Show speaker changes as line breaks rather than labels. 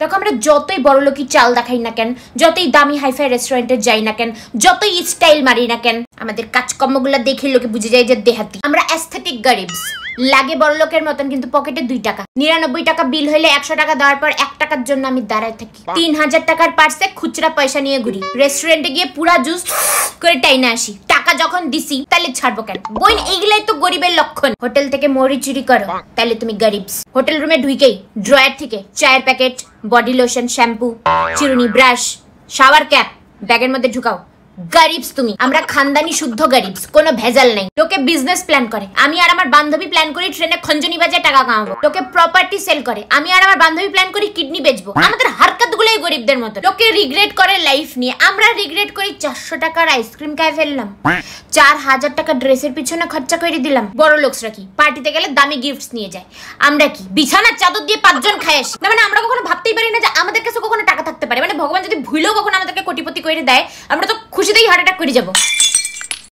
দেখো আমরা যতই বড়লোকি চাল দেখাই না কেন, যতই দামি হাইফাই রেস্টুরেন্টে যাই না কেন, যতই স্টাইল মারি না কেন, আমাদের কাজকর্মগুলো দেখে লোকে বুঝে যায় যে দেহাতি। আমরা অ্যাস্থেটিক গরিবস, লাগে বড় লোকের মতন কিন্তু পকেটে 2 টাকা। 99 টাকা বিল হইলে 100 টাকা দেওয়ার পর 1 টাকার জন্য আমি দাঁড়ায় থাকি। 3000 টাকার পার্সে খুচরা পয়সা নিয়ে ঘুরি, রেস্টুরেন্টে গিয়ে পুরা জুস করে টাইনা আসি। টাকা যখন দিছি তাহলে ছাড়বো কেন? বইন এইগুলাই তো গরিবের লক্ষণ। হোটেল থেকে মরি চুরি করো তাহলে তুমি গরিবস। হোটেল রুমে ঢুকেই ড্রয়ার থেকে চায়ের প্যাকেট, বডি লোশন, শ্যাম্পু, চিরুনি, ব্রাশ, শাওয়ার ক্যাপ ব্যাগের মধ্যে ঢুকাও। গরিবস তুমি। আমরা খানদানি শুদ্ধ গরিবস, কোনো ভেজাল নাই। লোকে বিজনেস প্ল্যান করে, আমি আর আমার বান্ধবী প্ল্যান করি ট্রেনে খঞ্জনি বাজে টাকা কামাবো। লোকে প্রপার্টি সেল করে, আমি আর আমার বান্ধবী প্ল্যান করি কিডনি বেচবো। আমাদের হারকাতগুলোই গরিবদের মতো। লোকে রিগ্রেট করে লাইফ নিয়ে, আমরা রিগ্রেট করি 400 টাকার আইসক্রিম খাই ফেললাম, 4000 টাকা ড্রেসের পিছনে খরচা করে দিলাম। বড় লোকসরা কি পার্টিতে গেলে দামি গিফটস নিয়ে যায়, আমরা কি বিছানার চাদর দিয়ে 5 জন খাই আসি। না মানে আমরা কখনো ভাবতেই পারি না যে আমাদের কাছে কখনো টাকা থাকতে পারে। মানে ভগবান যদি ভুলেও কখনো আমাদেরকে কোটিপতি করে দেয়, আমরা তো খুশিতেই হার্ট অ্যাটাক করে যাবো।